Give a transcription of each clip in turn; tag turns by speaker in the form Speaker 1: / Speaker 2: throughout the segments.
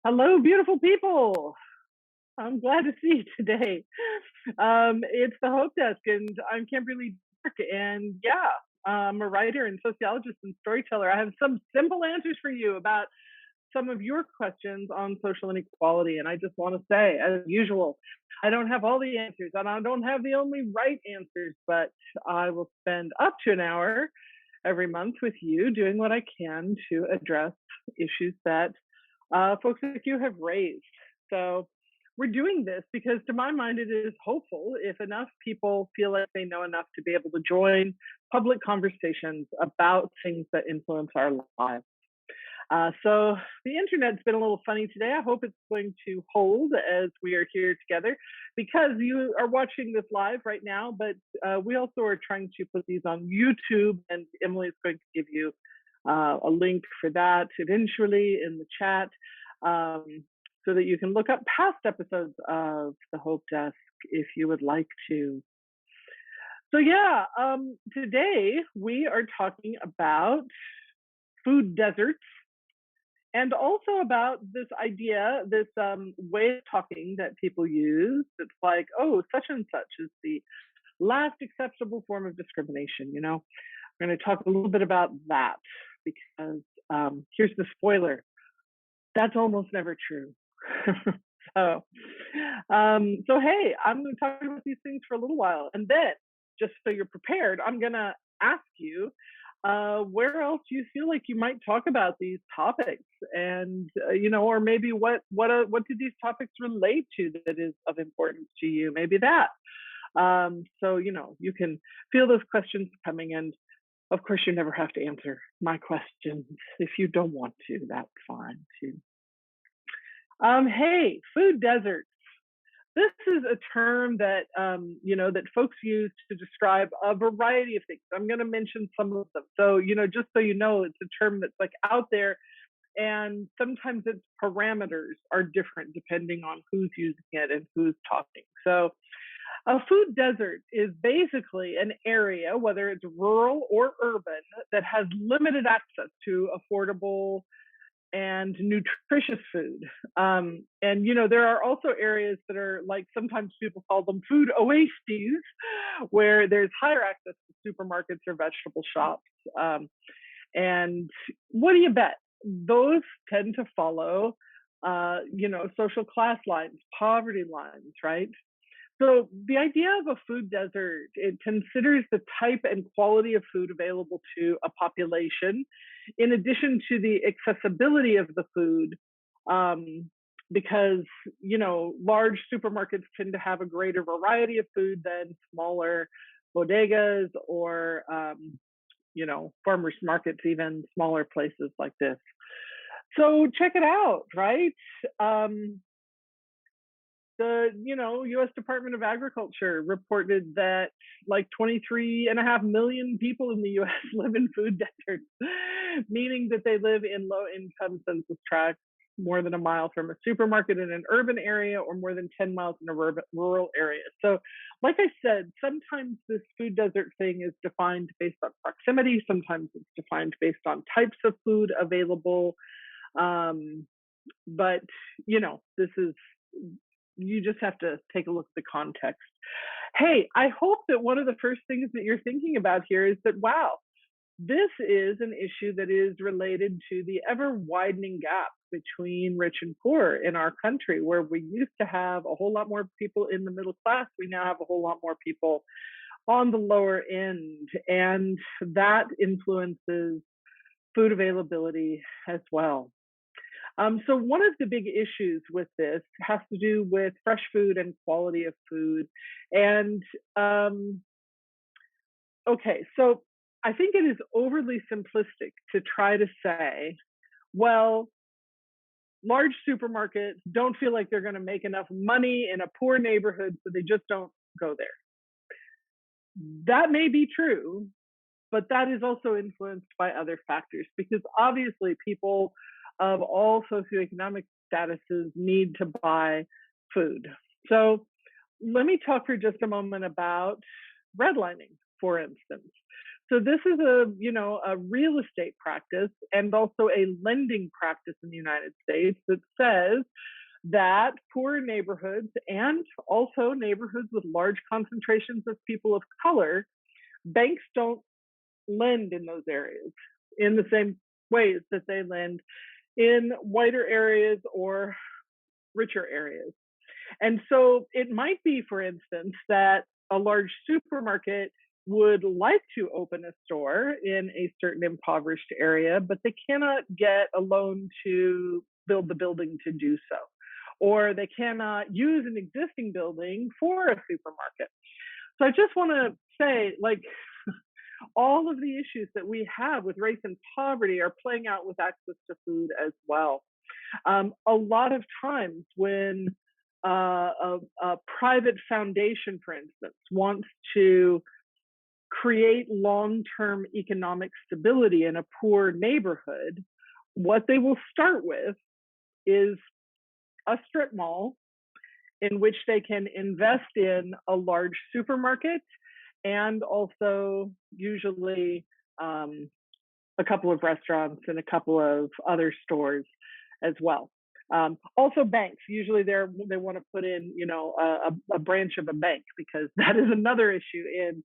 Speaker 1: Hello, beautiful people. I'm glad to see you today. It's the Hope Desk, and I'm Kimberly Dark. And yeah, I'm a writer and sociologist and storyteller. I have some simple answers for you about some of your questions on social inequality. And I just want to say, as usual, I don't have all the answers, and I don't have the only right answers, but I will spend up to an hour every month with you doing what I can to address issues that folks like you have raised. So we're doing this because, to my mind, it is hopeful if enough people feel like they know enough to be able to join public conversations about things that influence our lives. So the internet's been a little funny today. I hope it's going to hold as we are here together because you are watching this live right now, but we also are trying to put these on YouTube, and Emily is going to give you a link for that eventually in the chat, so that you can look up past episodes of the Hope Desk if you would like to. So yeah, today we are talking about food deserts, and also about this idea, this way of talking that people use. It's like, oh, such and such is the last acceptable form of discrimination. We're going to talk a little bit about that because here's the spoiler. That's almost never true. so hey, I'm going to talk about these things for a little while. And then, just so you're prepared, I'm going to ask you, where else do you feel like you might talk about these topics, and or maybe what do these topics relate to that is of importance to you? Maybe that. So you can feel those questions coming, and of course you never have to answer my questions if you don't want to. That's fine too. Hey, food deserts. This is a term that that folks use to describe a variety of things. I'm going to mention some of them. So just so you know, it's a term that's like out there, and sometimes its parameters are different depending on who's using it and who's talking. So a food desert is basically an area, whether it's rural or urban, that has limited access to affordable and nutritious food. And there are also areas that are, like, sometimes people call them food oases, where there's higher access to supermarkets or vegetable shops. And what do you bet? Those tend to follow, social class lines, poverty lines, right? So the idea of a food desert, it considers the type and quality of food available to a population, in addition to the accessibility of the food, because large supermarkets tend to have a greater variety of food than smaller bodegas or farmers markets, even smaller places like this. So check it out, right? The U.S. Department of Agriculture reported that like 23.5 million people in the U.S. live in food deserts, meaning that they live in low-income census tracts more than a mile from a supermarket in an urban area, or more than 10 miles in a rural area. So, like I said, sometimes this food desert thing is defined based on proximity. Sometimes it's defined based on types of food available. But this is, you just have to take a look at the context. Hey, I hope that one of the first things that you're thinking about here is that, wow, this is an issue that is related to the ever widening gap between rich and poor in our country, where we used to have a whole lot more people in the middle class. We now have a whole lot more people on the lower end, and that influences food availability as well. So one of the big issues with this has to do with fresh food and quality of food. And okay, so I think it is overly simplistic to try to say, well, large supermarkets don't feel like they're going to make enough money in a poor neighborhood, so they just don't go there. That may be true, but that is also influenced by other factors, because obviously people of all socioeconomic statuses need to buy food. So let me talk for just a moment about redlining, for instance. So this is a real estate practice and also a lending practice in the United States that says that poor neighborhoods and also neighborhoods with large concentrations of people of color, banks don't lend in those areas in the same ways that they lend in whiter areas or richer areas. And so it might be, for instance, that a large supermarket would like to open a store in a certain impoverished area, but they cannot get a loan to build the building to do so. Or they cannot use an existing building for a supermarket. So I just want to say, like, all of the issues that we have with race and poverty are playing out with access to food as well. A lot of times when a private foundation, for instance, wants to create long-term economic stability in a poor neighborhood, what they will start with is a strip mall in which they can invest in a large supermarket and also usually a couple of restaurants and a couple of other stores as well. Also banks, usually they want to put in, a branch of a bank, because that is another issue in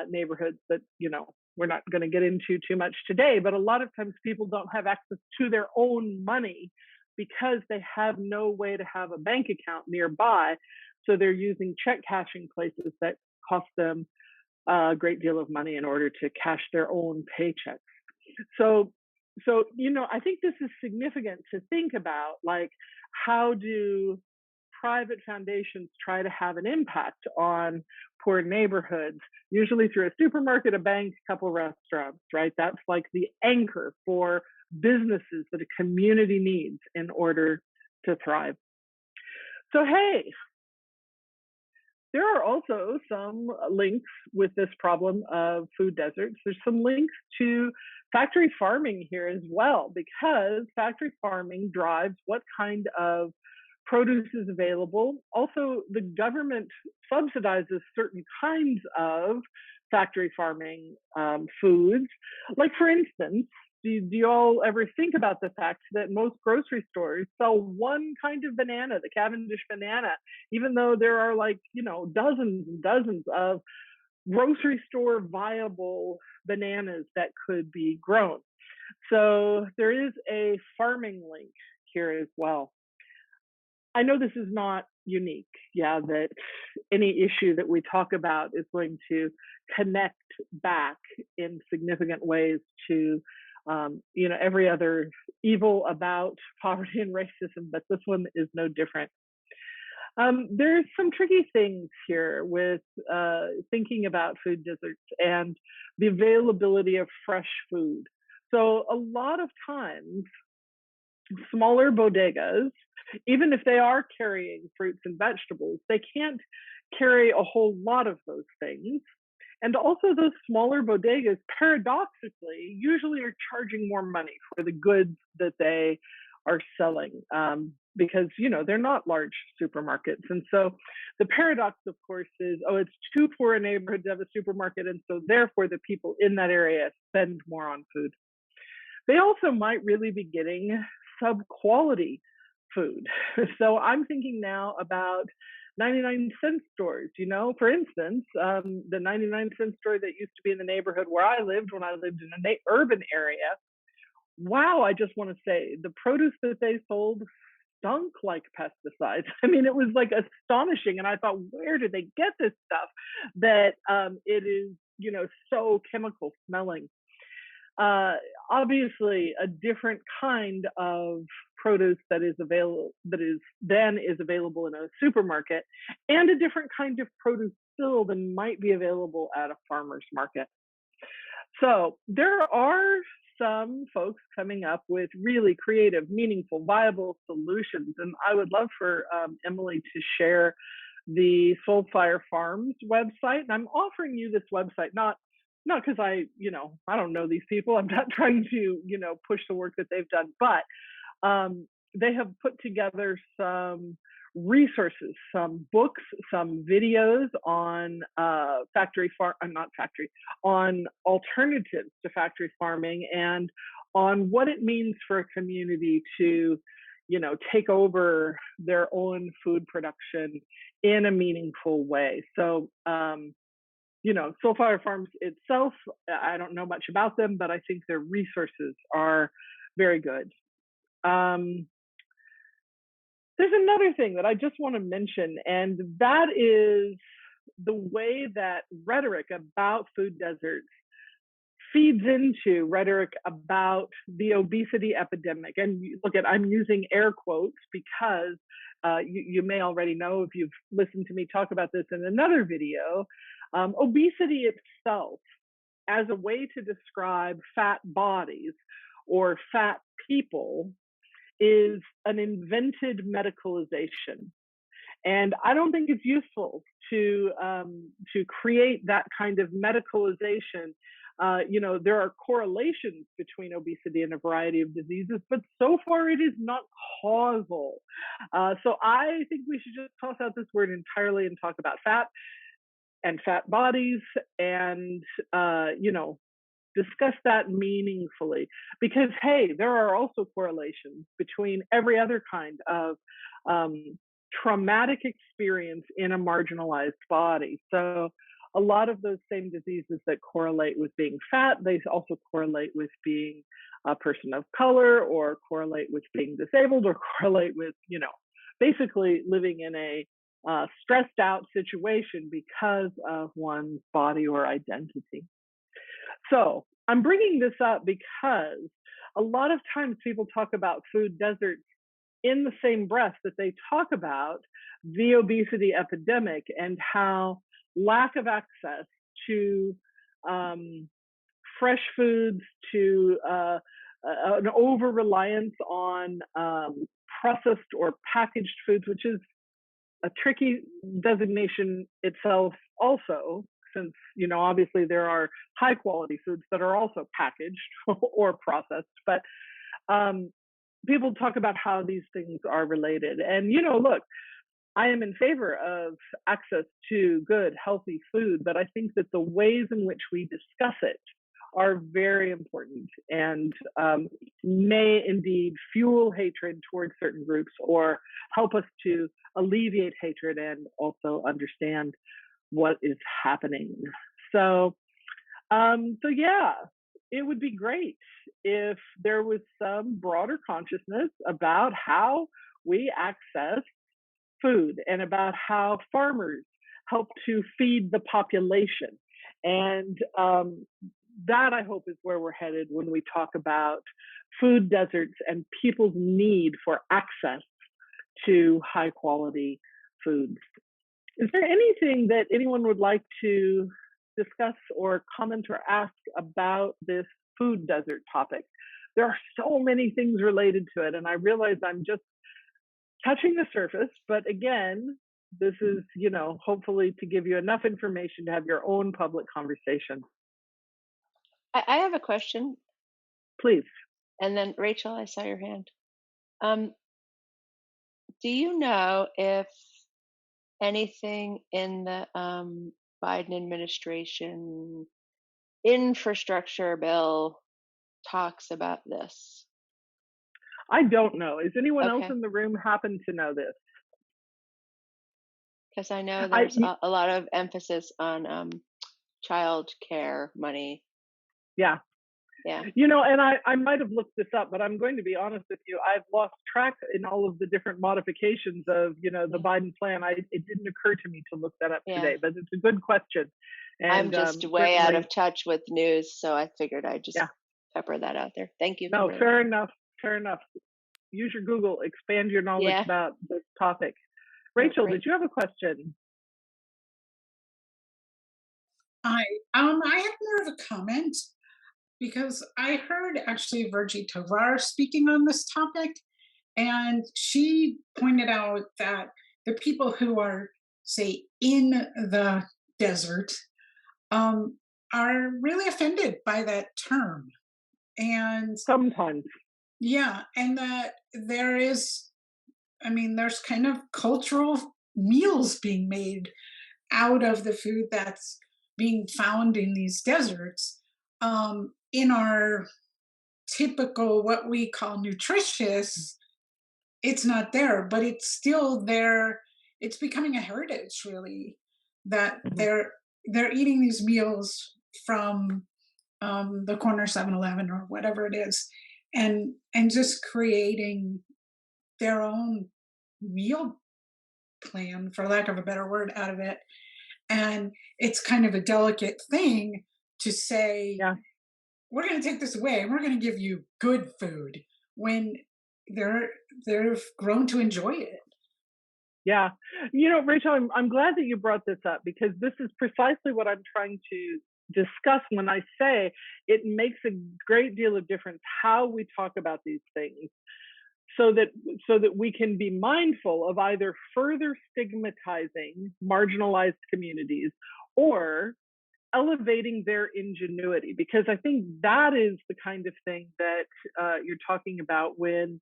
Speaker 1: neighborhoods that, we're not going to get into too much today, but a lot of times people don't have access to their own money because they have no way to have a bank account nearby. So they're using check cashing places that cost them a great deal of money in order to cash their own paychecks. So I think this is significant to think about, like, how do private foundations try to have an impact on poor neighborhoods, usually through a supermarket, a bank, a couple restaurants, right? That's like the anchor for businesses that a community needs in order to thrive. So, hey, there are also some links with this problem of food deserts. There's some links to factory farming here as well, because factory farming drives what kind of produce is available. Also, the government subsidizes certain kinds of factory farming foods. Like, for instance, do you all ever think about the fact that most grocery stores sell one kind of banana, the Cavendish banana, even though there are dozens and dozens of grocery store viable bananas that could be grown? So there is a farming link here as well. I know this is not unique, that any issue that we talk about is going to connect back in significant ways to every other evil about poverty and racism, but this one is no different. There's some tricky things here with thinking about food deserts and the availability of fresh food. So a lot of times, smaller bodegas, even if they are carrying fruits and vegetables, they can't carry a whole lot of those things. And also those smaller bodegas, paradoxically, usually are charging more money for the goods that they are selling, because, they're not large supermarkets. And so the paradox, of course, is, it's too poor a neighborhood to have a supermarket, and so therefore the people in that area spend more on food. They also might really be getting sub-quality food. So I'm thinking now about 99-cent stores. For instance, the 99-cent store that used to be in the neighborhood where I lived when I lived in an urban area. Wow, I just want to say the produce that they sold stunk like pesticides. I mean, it was like astonishing. And I thought, where did they get this stuff that it is, so chemical smelling? Obviously a different kind of produce that is available in a supermarket, and a different kind of produce still than might be available at a farmer's market. So there are some folks coming up with really creative, meaningful, viable solutions, and I would love for Emily to share the Soulfire Farms website. And I'm offering you this website not because I don't know these people. I'm not trying to, push the work that they've done, but they have put together some resources, some books, some videos on not factory, on alternatives to factory farming and on what it means for a community to, take over their own food production in a meaningful way. So, Soulfire Farms itself, I don't know much about them, but I think their resources are very good. There's another thing that I just want to mention, and that is the way that rhetoric about food deserts feeds into rhetoric about the obesity epidemic. And I'm using air quotes because you may already know if you've listened to me talk about this in another video. Obesity itself, as a way to describe fat bodies or fat people, is an invented medicalization. And I don't think it's useful to create that kind of medicalization. There are correlations between obesity and a variety of diseases, but so far it is not causal. So I think we should just toss out this word entirely and talk about fat and fat bodies and, discuss that meaningfully, because hey, there are also correlations between every other kind of traumatic experience in a marginalized body. So a lot of those same diseases that correlate with being fat, they also correlate with being a person of color, or correlate with being disabled, or correlate with, basically living in a stressed out situation because of one's body or identity. So I'm bringing this up because a lot of times people talk about food deserts in the same breath that they talk about the obesity epidemic and how lack of access to fresh foods, to an over-reliance on processed or packaged foods, which is a tricky designation itself also, since, obviously there are high quality foods that are also packaged or processed, but people talk about how these things are related. And, look, I am in favor of access to good, healthy food, but I think that the ways in which we discuss it are very important and may indeed fuel hatred towards certain groups or help us to alleviate hatred and also understand what is happening. So yeah, it would be great if there was some broader consciousness about how we access food and about how farmers help to feed the population. And that, I hope, is where we're headed when we talk about food deserts and people's need for access to high quality foods. Is there anything that anyone would like to discuss or comment or ask about this food desert topic? There are so many things related to it, and I realize I'm just touching the surface, but again, this is, hopefully to give you enough information to have your own public conversation.
Speaker 2: I have a question.
Speaker 1: Please.
Speaker 2: And then Rachel, I saw your hand. Do you know if anything in the Biden administration infrastructure bill talks about this?
Speaker 1: I don't know. Is anyone else in the room happen to know this?
Speaker 2: Because I know there's a lot of emphasis on child care money.
Speaker 1: Yeah.
Speaker 2: Yeah.
Speaker 1: And I might have looked this up, but I'm going to be honest with you. I've lost track in all of the different modifications of, the Biden plan. It didn't occur to me to look that up today, but it's a good question. And
Speaker 2: I'm just way out of touch with news, so I figured I'd just pepper that out there. Thank you.
Speaker 1: No, fair enough. Use your Google, expand your knowledge about this topic. Rachel, did you have a question?
Speaker 3: I have more of a comment, because I heard actually Virgie Tovar speaking on this topic, and she pointed out that the people who are, say, in the desert are really offended by that term. And
Speaker 1: sometimes.
Speaker 3: Yeah, and that there is I mean, there's kind of cultural meals being made out of the food that's being found in these deserts. In our typical, what we call nutritious, it's not there, but it's still there. It's becoming a heritage, really, that
Speaker 1: Mhm.
Speaker 3: they're eating these meals from the corner 7-Eleven or whatever it is, and just creating their own meal plan, for lack of a better word, out of it. And it's kind of a delicate thing to say,
Speaker 1: Yeah.
Speaker 3: we're going to take this away and we're going to give you good food when they're they've grown to enjoy it.
Speaker 1: Yeah. Rachel, I'm glad that you brought this up because this is precisely what I'm trying to discuss when I say it makes a great deal of difference how we talk about these things so that we can be mindful of either further stigmatizing marginalized communities or elevating their ingenuity, because I think that is the kind of thing that you're talking about when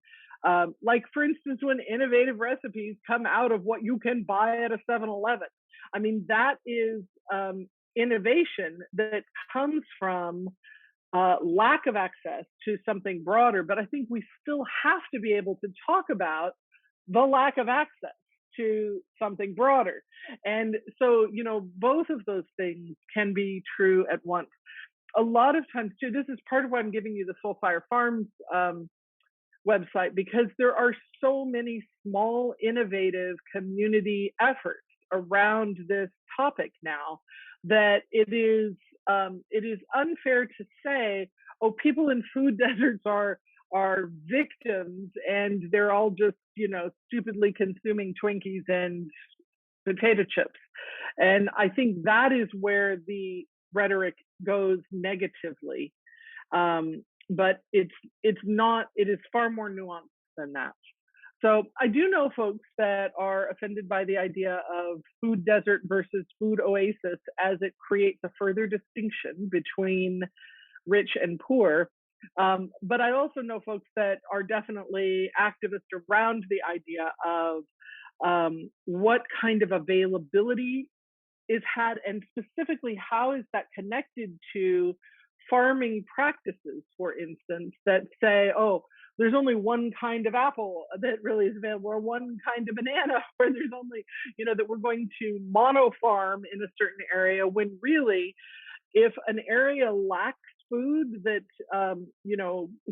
Speaker 1: like for instance when innovative recipes come out of what you can buy at a 7-Eleven. I mean, that is innovation that comes from lack of access to something broader. But I think we still have to be able to talk about the lack of access to something broader. And so, both of those things can be true at once. A lot of times, too, this is part of why I'm giving you the Soulfire Farms website, because there are so many small, innovative community efforts around this topic now that it is unfair to say, oh, people in food deserts are victims and they're all just stupidly consuming Twinkies and potato chips. And I think that is where the rhetoric goes negatively. But it's not. It is far more nuanced than that. So I do know folks that are offended by the idea of food desert versus food oasis, as it creates a further distinction between rich and poor. But I also know folks that are definitely activists around the idea of what kind of availability is had, and specifically how is that connected to farming practices, for instance, that say, oh, there's only one kind of apple that really is available, or one kind of banana, or there's only, that we're going to mono farm in a certain area, when really, if an area lacks food, that,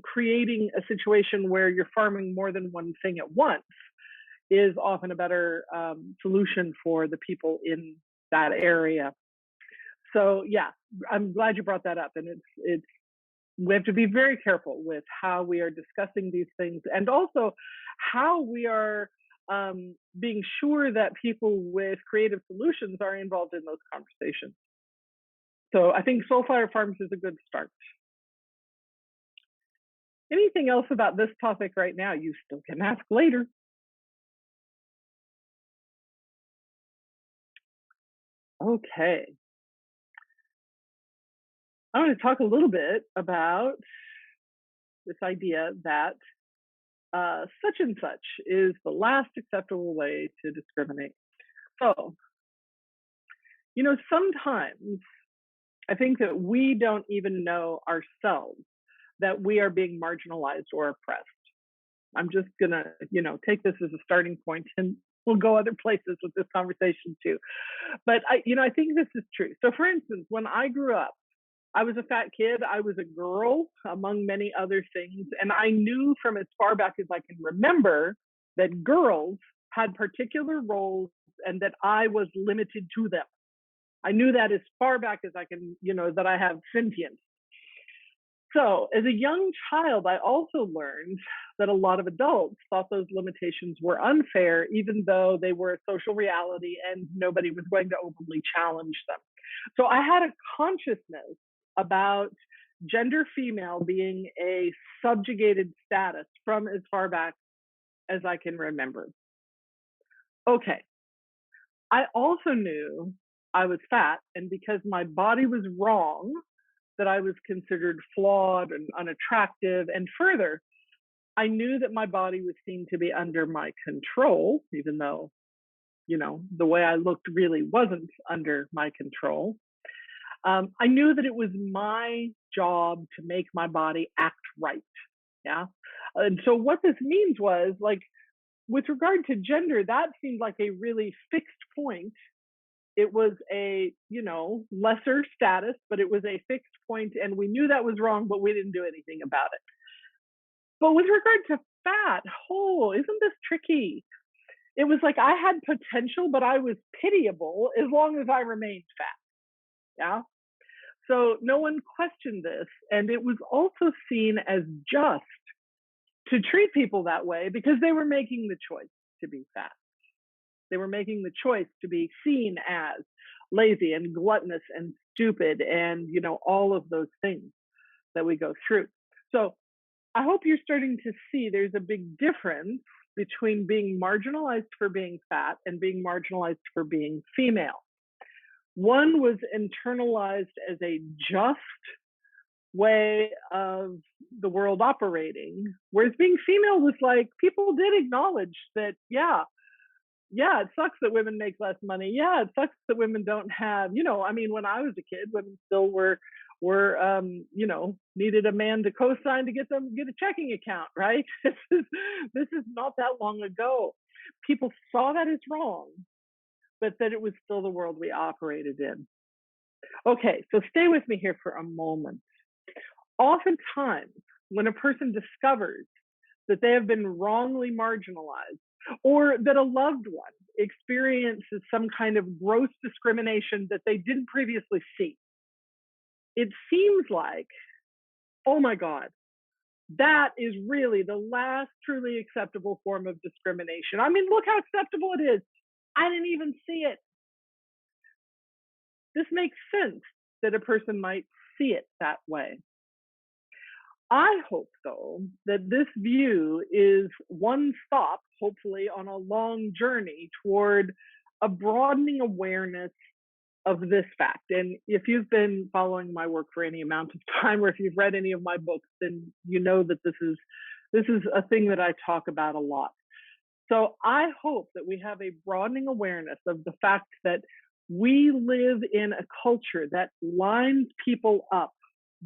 Speaker 1: creating a situation where you're farming more than one thing at once is often a better solution for the people in that area. So yeah, I'm glad you brought that up, and it's we have to be very careful with how we are discussing these things, and also how we are being sure that people with creative solutions are involved in those conversations. So I think Soulfire Farms is a good start. Anything else about this topic right now? You still can ask later. Okay. I want to talk a little bit about this idea that such and such is the last acceptable way to discriminate. So, sometimes I think that we don't even know ourselves that we are being marginalized or oppressed. I'm just gonna, take this as a starting point, and we'll go other places with this conversation too. But I think this is true. So, for instance, when I grew up, I was a fat kid. I was a girl, among many other things. And I knew from as far back as I can remember that girls had particular roles and that I was limited to them. I knew that as far back as I can, that I have sentience. So as a young child, I also learned that a lot of adults thought those limitations were unfair, even though they were a social reality and nobody was going to openly challenge them. So I had a consciousness about gender female being a subjugated status from as far back as I can remember. Okay. I also knew I was fat, and because my body was wrong, that I was considered flawed and unattractive. And further, I knew that my body was seen to be under my control, even though, the way I looked really wasn't under my control. I knew that it was my job to make my body act right. Yeah. And so what this means was, like, with regard to gender, that seemed like a really fixed point. It was a, lesser status, but it was a fixed point, and we knew that was wrong, but we didn't do anything about it. But with regard to fat, isn't this tricky? It was like I had potential, but I was pitiable as long as I remained fat. Yeah. So no one questioned this. And it was also seen as just to treat people that way because they were making the choice to be fat. They were making the choice to be seen as lazy and gluttonous and stupid and, all of those things that we go through. So I hope you're starting to see there's a big difference between being marginalized for being fat and being marginalized for being female. One was internalized as a just way of the world operating, whereas being female was like, people did acknowledge that, yeah, it sucks that women make less money. Yeah, it sucks that women don't have, when I was a kid, women still were needed a man to co-sign to get a checking account, right? This is not that long ago. People saw that as wrong, but that it was still the world we operated in. Okay, so stay with me here for a moment. Oftentimes, when a person discovers that they have been wrongly marginalized, or that a loved one experiences some kind of gross discrimination that they didn't previously see, it seems like, oh my God, that is really the last truly acceptable form of discrimination. I mean, look how acceptable it is. I didn't even see it. This makes sense that a person might see it that way. I hope, though, that this view is one stop, hopefully, on a long journey toward a broadening awareness of this fact. And if you've been following my work for any amount of time, or if you've read any of my books, then you know that this is a thing that I talk about a lot. So I hope that we have a broadening awareness of the fact that we live in a culture that lines people up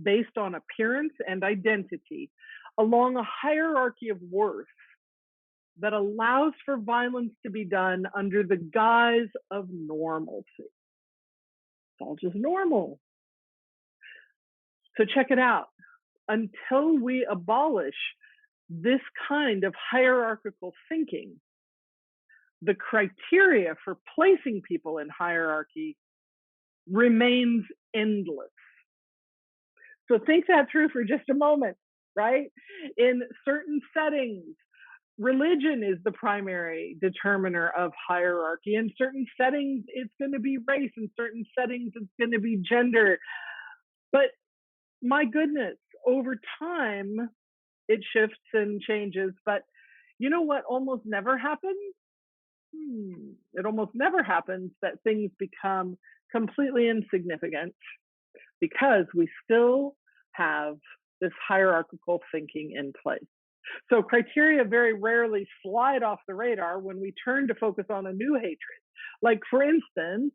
Speaker 1: based on appearance and identity along a hierarchy of worth that allows for violence to be done under the guise of normalcy. It's all just normal. So check it out. Until we abolish this kind of hierarchical thinking, the criteria for placing people in hierarchy remains endless. So think that through for just a moment, right? In certain settings, religion is the primary determiner of hierarchy. In certain settings, it's going to be race. In certain settings, it's going to be gender. But my goodness, over time, it shifts and changes. But you know what almost never happens? It almost never happens that things become completely insignificant because we still have this hierarchical thinking in place. So criteria very rarely slide off the radar when we turn to focus on a new hatred. Like, for instance,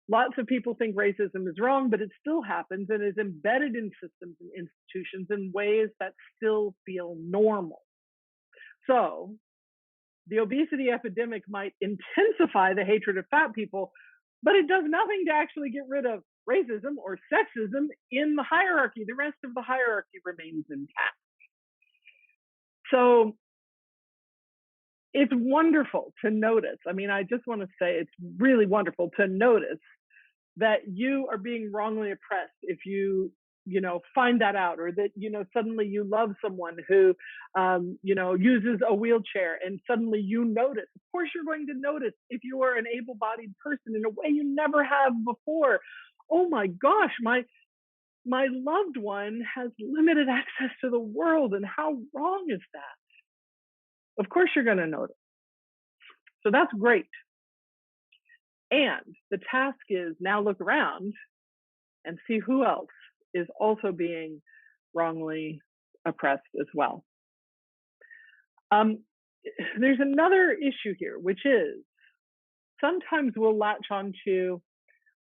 Speaker 1: lots of people think racism is wrong, but it still happens and is embedded in systems and institutions in ways that still feel normal. So the obesity epidemic might intensify the hatred of fat people, but it does nothing to actually get rid of racism or sexism in the hierarchy. The rest of the hierarchy remains intact. So it's wonderful to notice. I mean, I just want to say it's really wonderful to notice that you are being wrongly oppressed if you find that out, or that, suddenly you love someone who, uses a wheelchair, and suddenly you notice. Of course, you're going to notice if you are an able-bodied person in a way you never have before. Oh my gosh, my loved one has limited access to the world, and how wrong is that? Of course, you're going to notice. So that's great. And the task is now look around and see who else is also being wrongly oppressed as well. Um, there's another issue here, which is sometimes we'll latch onto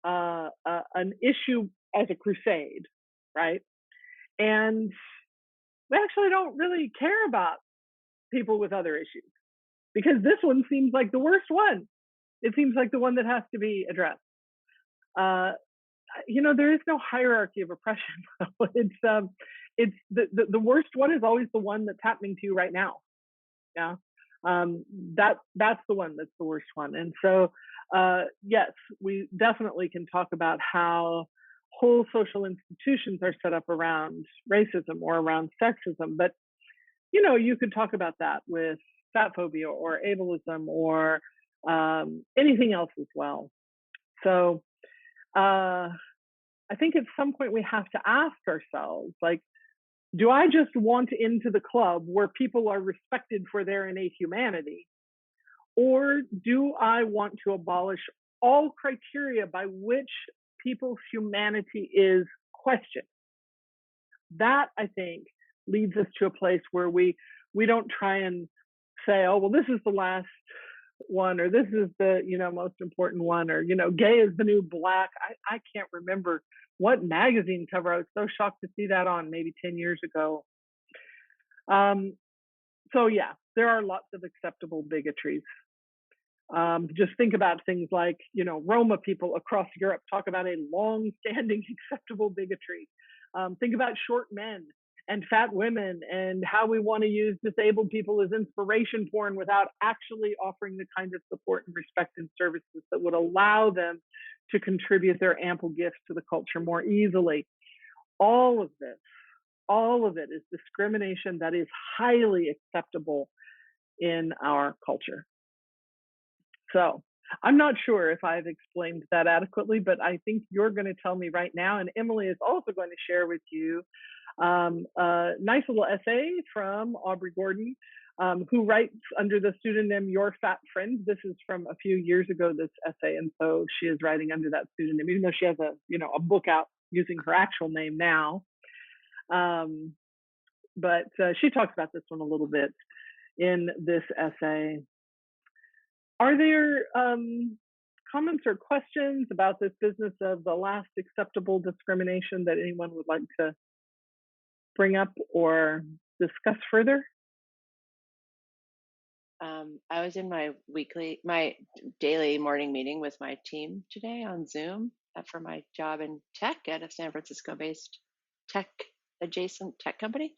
Speaker 1: an issue as a crusade, right? And we actually don't really care about people with other issues because this one seems like the worst one. It seems like the one that has to be addressed. There is no hierarchy of oppression. It's the worst one is always the one that's happening to you right now. Yeah. That's the one that's the worst one. And so, yes, we definitely can talk about how whole social institutions are set up around racism or around sexism. But, you could talk about that with fat phobia or ableism or anything else as well. So I think at some point we have to ask ourselves, like, do I just want into the club where people are respected for their innate humanity? Or do I want to abolish all criteria by which people's humanity is questioned? That, I think, leads us to a place where we don't try and say, oh, well, this is the last one, or this is the most important one, or gay is the new black. I can't remember what magazine cover I was so shocked to see that on, maybe 10 years ago. So yeah, there are lots of acceptable bigotries. Just think about things like Roma people across Europe talk about a long-standing acceptable bigotry. Think about short men and fat women and how we want to use disabled people as inspiration porn without actually offering the kind of support and respect and services that would allow them to contribute their ample gifts to the culture more easily. All of it is discrimination that is highly acceptable in our culture. So I'm not sure if I've explained that adequately, but I think you're going to tell me right now, and Emily is also going to share with you a nice little essay from Aubrey Gordon, who writes under the pseudonym Your Fat Friend. This is from a few years ago, this essay, and so she is writing under that pseudonym, even though she has a book out using her actual name now. But she talks about this one a little bit in this essay. Are there comments or questions about this business of the last acceptable discrimination that anyone would like to bring up or discuss further?
Speaker 2: I was in my daily morning meeting with my team today on Zoom for my job in tech at a San Francisco-based adjacent tech company.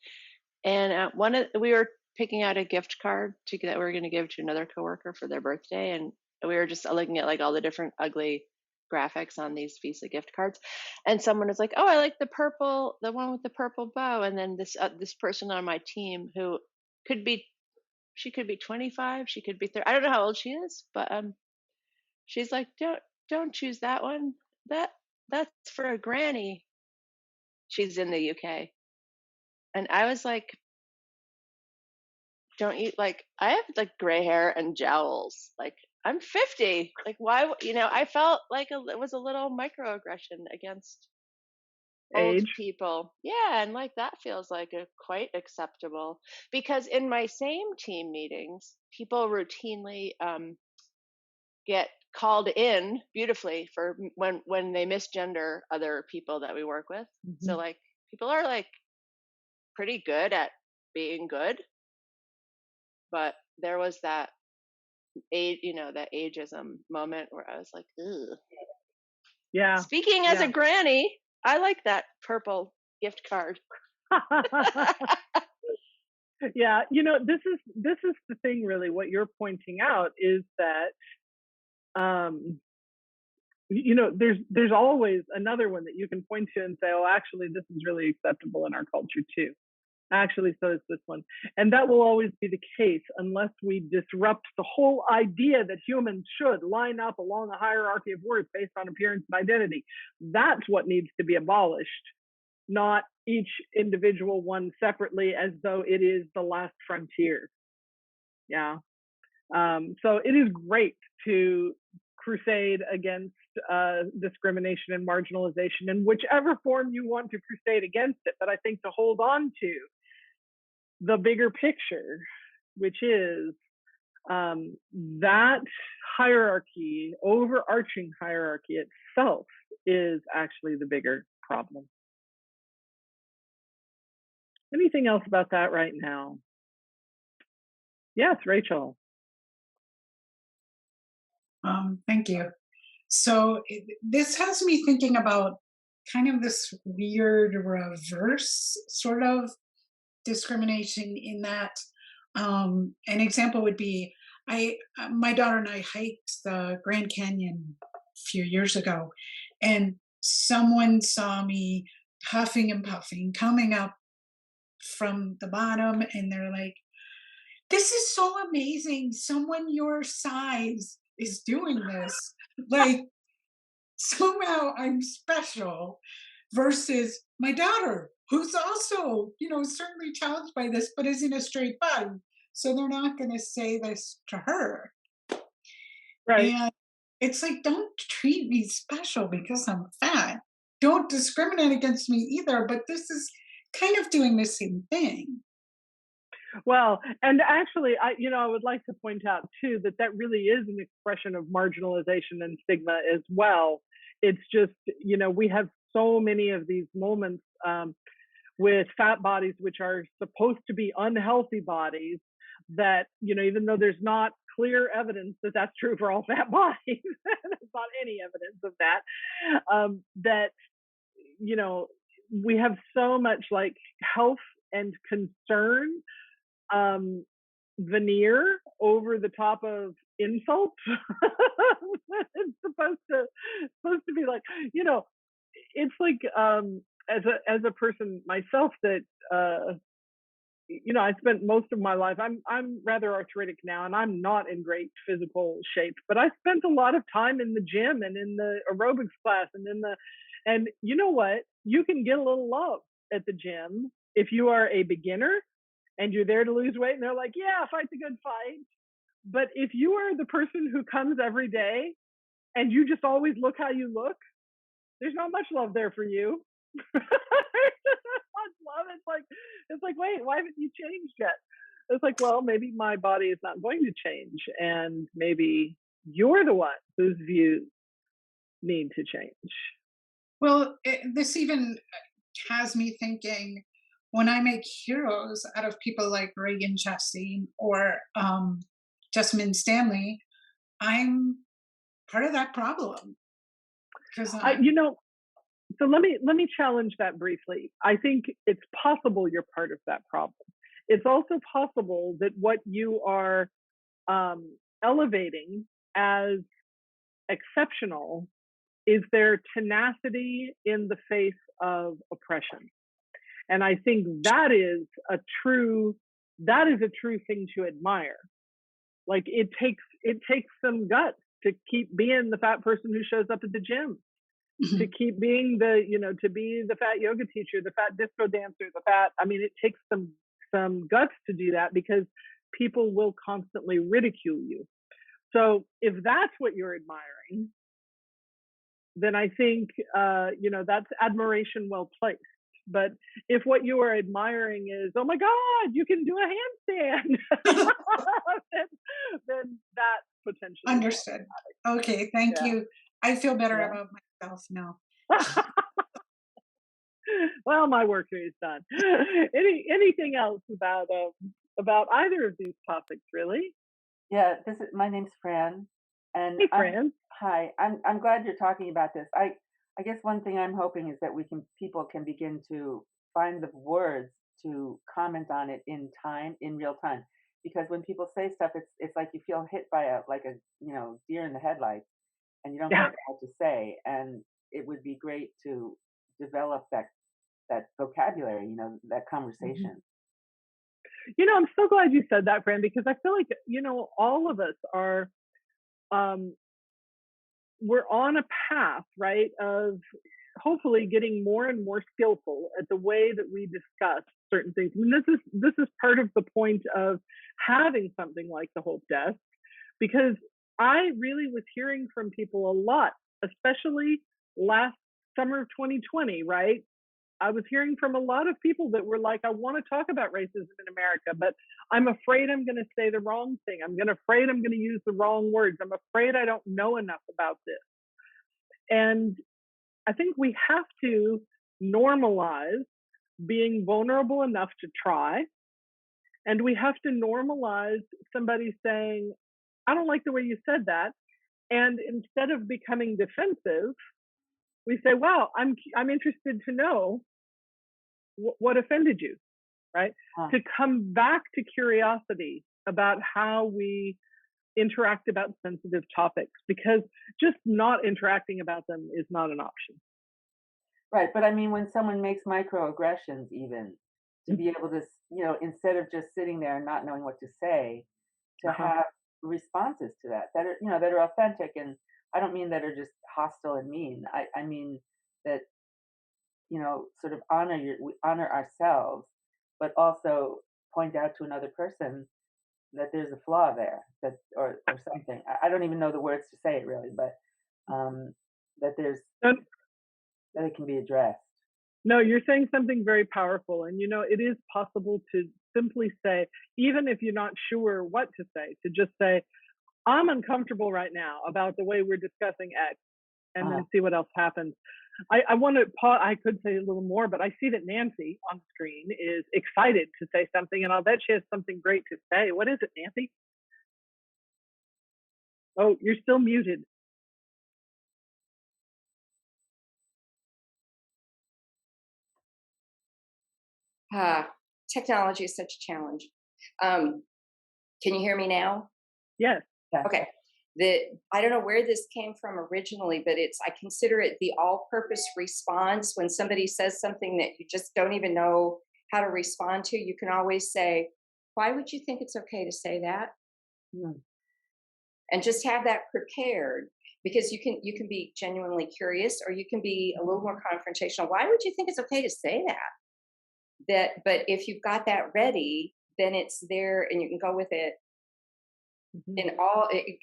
Speaker 2: And we were picking out a gift card that we were going to give to another coworker for their birthday, and we were just looking at like all the different ugly graphics on these Visa gift cards, and someone was like, "Oh, I like the one with the purple bow," and then this person on my team who could be 25, she could be 30, I don't know how old she is, but she's like, "Don't choose that one. That's for a granny." She's in the UK, and I was like, don't you like, I have like gray hair and jowls, like I'm 50, like why, I felt like it was a little microaggression against old
Speaker 1: Age.
Speaker 2: people. Yeah, and like that feels like a quite acceptable, because in my same team meetings, people routinely get called in beautifully for when they misgender other people that we work with.
Speaker 1: Mm-hmm.
Speaker 2: So like people are like pretty good at being good. But there was that that ageism moment where I was like, ugh.
Speaker 1: Yeah.
Speaker 2: Speaking as a granny, I like that purple gift card.
Speaker 1: Yeah, this is the thing, really. What you're pointing out is that there's always another one that you can point to and say, oh, actually, this is really acceptable in our culture too. Actually, so is this one. And that will always be the case unless we disrupt the whole idea that humans should line up along a hierarchy of worth based on appearance and identity. That's what needs to be abolished, not each individual one separately as though it is the last frontier. Yeah. So it is great to crusade against discrimination and marginalization in whichever form you want to crusade against it. But I think to hold on to the bigger picture which is that hierarchy, overarching hierarchy itself, is actually the bigger problem. Anything else about that right now? Yes, Rachel.
Speaker 3: Thank you. So this has me thinking about kind of this weird reverse sort of discrimination in that an example would be my daughter and I hiked the Grand Canyon a few years ago, and someone saw me huffing and puffing coming up from the bottom, and they're like, this is so amazing, someone your size is doing this, like somehow I'm special, versus my daughter, who's also, certainly challenged by this, but isn't a straight bug. So they're not going to say this to her.
Speaker 1: Right.
Speaker 3: And it's like, don't treat me special because I'm fat. Don't discriminate against me either. But this is kind of doing the same thing.
Speaker 1: Well, and actually, I would like to point out too that really is an expression of marginalization and stigma as well. It's just, we have so many of these moments with fat bodies, which are supposed to be unhealthy bodies, that, even though there's not clear evidence that that's true for all fat bodies, there's not any evidence of that, that, we have so much like health and concern veneer over the top of insult. It's supposed to be like, it's like as a person myself that I spent most of my life, I'm rather arthritic now, and I'm not in great physical shape, but I spent a lot of time in the gym and in the aerobics class and you know what, you can get a little love at the gym if you are a beginner and you're there to lose weight, and they're like, yeah, fight the good fight. But if you are the person who comes every day and you just always look how you look, there's not much love there for you. Love. It's like, wait, why haven't you changed yet? It's like, well, maybe my body is not going to change, and maybe you're the one whose views need to change.
Speaker 3: Well, this even has me thinking, when I make heroes out of people like Reagan Chastain or Jessamine Stanley, I'm part of that problem. Because
Speaker 1: so let me challenge that briefly. I think it's possible you're part of that problem. It's also possible that what you are elevating as exceptional is their tenacity in the face of oppression. And I think that is a true thing to admire. Like it takes some guts to keep being the fat person who shows up at the gym, mm-hmm. to keep being to be the fat yoga teacher, the fat disco dancer, it takes some guts to do that, because people will constantly ridicule you. So if that's what you're admiring, then I think that's admiration well placed. But if what you are admiring is, oh my God, you can do a handstand, then that potentially.
Speaker 3: Understood. Okay, thank you. I feel better about myself now.
Speaker 1: Well, my work here is done. Anything else about either of these topics, really?
Speaker 4: Yeah, my name's Fran, and
Speaker 1: hey, Fran.
Speaker 4: Hi. I'm glad you're talking about this. I guess one thing I'm hoping is that people can begin to find the words to comment on it in real time. Because when people say stuff, it's like you feel hit by a deer in the headlights, and you don't know what to say. And it would be great to develop that vocabulary, that conversation.
Speaker 1: I'm so glad you said that, Fran, because I feel like, all of us are, we're on a path, right, of hopefully getting more and more skillful at the way that we discuss certain things. I mean, this is part of the point of having something like the Hope Desk, because I really was hearing from people a lot, especially last summer of 2020, right? I was hearing from a lot of people that were like, I want to talk about racism in America, but I'm afraid I'm going to say the wrong thing. Afraid I'm going to use the wrong words. I'm afraid I don't know enough about this. And I think we have to normalize being vulnerable enough to try. And we have to normalize somebody saying, I don't like the way you said that. And instead of becoming defensive, we say, wow, I'm interested to know what offended you, right? To come back to curiosity about how we interact about sensitive topics, because just not interacting about them is not an option.
Speaker 4: Right, but I mean, when someone makes microaggressions, even to be able to, instead of just sitting there and not knowing what to say, to have responses to that are, that are authentic, and I don't mean that are just hostile and mean. I mean that, sort of we honor ourselves, but also point out to another person that there's a flaw there, or something. I don't even know the words to say it really, but that there's that it can be addressed.
Speaker 1: No, you're saying something very powerful. And, it is possible to simply say, even if you're not sure what to say, to just say, I'm uncomfortable right now about the way we're discussing X, and then see what else happens. I want to pause. I could say a little more, but I see that Nancy on the screen is excited to say something, and I'll bet she has something great to say. What is it, Nancy? Oh, you're still muted.
Speaker 5: Technology is such a challenge. Can you hear me now?
Speaker 1: Yes.
Speaker 5: Okay. I don't know where this came from originally, but I consider it the all-purpose response. When somebody says something that you just don't even know how to respond to, you can always say, why would you think it's okay to say that? And just have that prepared, because you can be genuinely curious, or you can be a little more confrontational. Why would you think it's okay to say that? But if you've got that ready, then it's there and you can go with it. In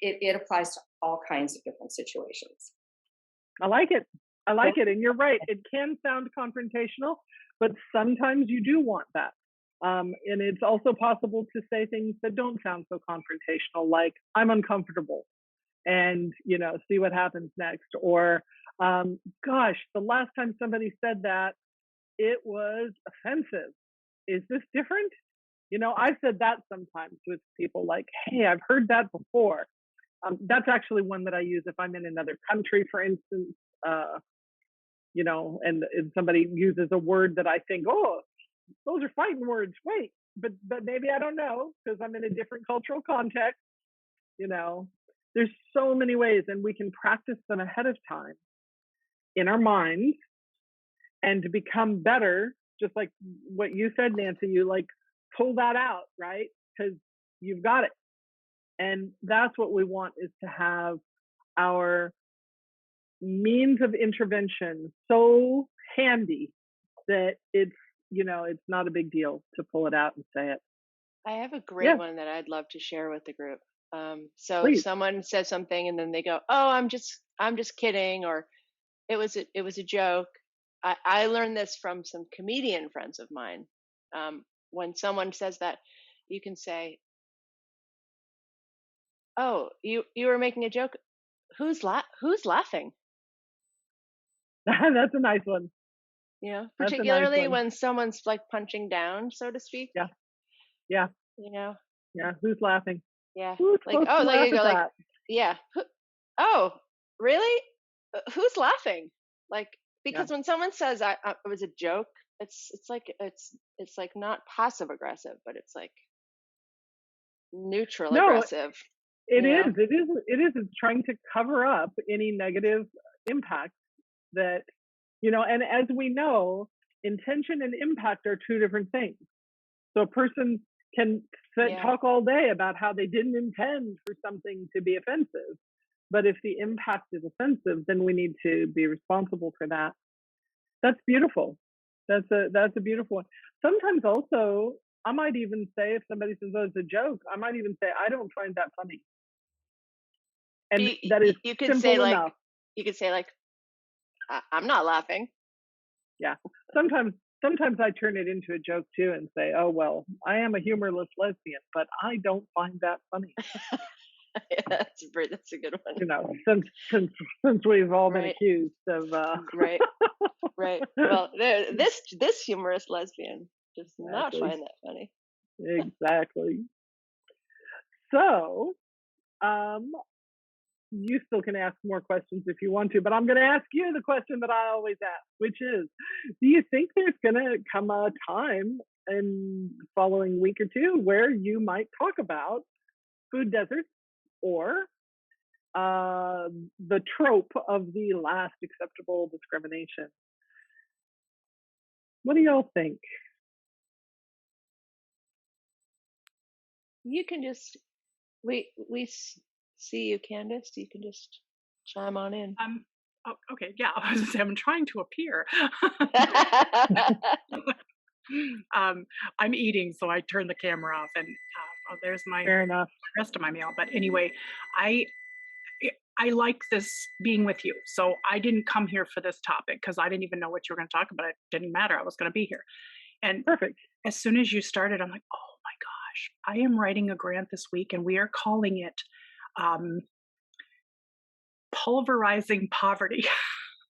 Speaker 5: it applies to all kinds of different situations.
Speaker 1: I like it. And you're right. It can sound confrontational, but sometimes you do want that. And it's also possible to say things that don't sound so confrontational, like, I'm uncomfortable, and, see what happens next. Or, gosh, the last time somebody said that, it was offensive. Is this different? I've said that sometimes with people, like, hey, I've heard that before. That's actually one that I use if I'm in another country, for instance, and somebody uses a word that I think, oh, those are fighting words. Wait, but maybe I don't know, because I'm in a different cultural context. There's so many ways, and we can practice them ahead of time in our minds, and to become better, just like what you said, Nancy, you like pull that out, right? Because you've got it. And that's what we want, is to have our means of intervention so handy that it's not a big deal to pull it out and say it.
Speaker 2: I have a great one that I'd love to share with the group. So
Speaker 1: Please.
Speaker 2: Someone says something and then they go, "Oh, I'm just kidding," or it was a joke. I learned this from some comedian friends of mine. When someone says that, you can say, "Oh, you were making a joke. Who's laughing?"
Speaker 1: That's a nice one.
Speaker 2: Particularly
Speaker 1: nice one.
Speaker 2: when someone's like punching down, so to speak.
Speaker 1: Yeah. Yeah. Who's laughing?
Speaker 2: Yeah.
Speaker 1: Who's
Speaker 2: Like,
Speaker 1: supposed
Speaker 2: oh,
Speaker 1: to
Speaker 2: like
Speaker 1: laugh
Speaker 2: you go,
Speaker 1: at
Speaker 2: like,
Speaker 1: that?
Speaker 2: yeah. Oh, really? Who's laughing? Like, because when someone says it was a joke, it's like not passive aggressive, but it's like neutral aggressive.
Speaker 1: It is. It's trying to cover up any negative impact that, and as we know, intention and impact are two different things. So a person can talk all day about how they didn't intend for something to be offensive, but if the impact is offensive, then we need to be responsible for that. That's beautiful. That's a beautiful one. Sometimes also, I might even say, if somebody says, "Oh, it's a joke," I might even say, "I don't find that funny." And that is
Speaker 2: you could
Speaker 1: simple
Speaker 2: say
Speaker 1: enough.
Speaker 2: like, I'm not laughing.
Speaker 1: Yeah. Sometimes sometimes I turn it into a joke too and say, "Oh well, I am a humorless lesbian, but I don't find that funny."
Speaker 2: Yeah, that's a good one.
Speaker 1: You know, since we've all been
Speaker 2: Right,
Speaker 1: accused of
Speaker 2: right, right. Well, this humorous lesbian does not
Speaker 1: exactly.
Speaker 2: find that funny.
Speaker 1: Exactly. So, um you still can ask more questions if you want to, but I'm going to ask you the question that I always ask, which is, do you think there's going to come a time in the following week or two where you might talk about food deserts or the trope of the last acceptable discrimination? What do y'all think?
Speaker 2: You can just see you, Candace. You can just chime on in.
Speaker 6: Oh, okay, yeah. I was gonna say I'm trying to appear. I'm eating, so I turned the camera off, and oh, there's my
Speaker 1: Fair enough.
Speaker 6: rest of my meal. But anyway, I I like this being with you. So I didn't come here for this topic because I didn't even know what you were going to talk about. It didn't matter. I was going to be here. And
Speaker 1: Perfect.
Speaker 6: as soon as you started, I'm like, oh my gosh, I am writing a grant this week, and we are calling it um, Pulverizing Poverty.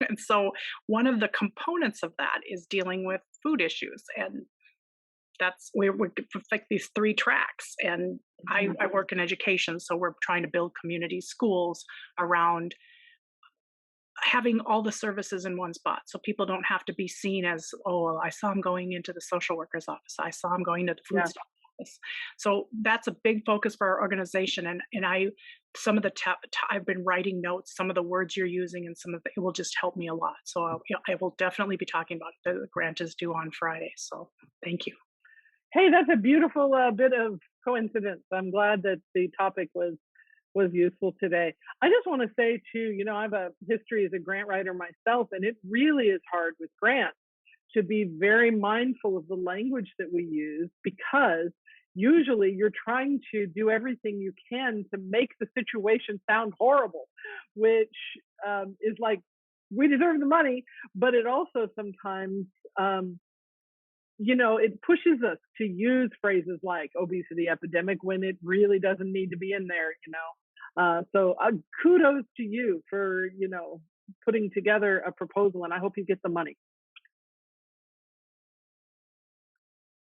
Speaker 6: And so one of the components of that is dealing with food issues. And that's we're like these three tracks. And I work in education, so we're trying to build community schools around having all the services in one spot so people don't have to be seen as, oh, I saw him going into the social worker's office, I saw him going to the food
Speaker 1: Yeah.
Speaker 6: stamp office. So that's a big focus for our organization. And I some of the I've been writing notes, some of the words you're using, and some of it will just help me a lot. So I will definitely be talking about it. The grant is due on Friday, so thank you.
Speaker 1: Hey, that's a beautiful bit of coincidence. I'm glad that the topic was useful today. I just want to say too, you know, I have a history as a grant writer myself, and it really is hard with grants to be very mindful of the language that we use, because usually you're trying to do everything you can to make the situation sound horrible, which is like, we deserve the money, but it also sometimes you know, it pushes us to use phrases like obesity epidemic when it really doesn't need to be in there, you know. So kudos to you for, you know, putting together a proposal, and I hope you get the money.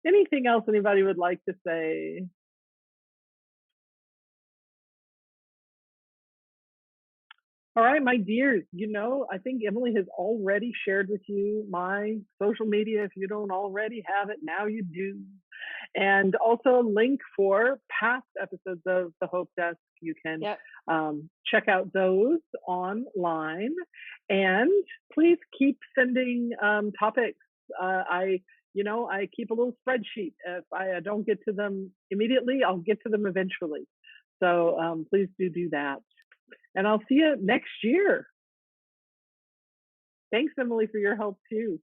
Speaker 1: Anything else anybody would like to say? All right, my dears, you know, I think Emily has already shared with you my social media. If you don't already have it, now you do. And also a link for past episodes of the Hope Desk. You can
Speaker 2: Yep.
Speaker 1: check out those online. And please keep sending topics. You know, I keep a little spreadsheet. If I don't get to them immediately, I'll get to them eventually. So please do that. And I'll see you next year. Thanks, Emily, for your help too.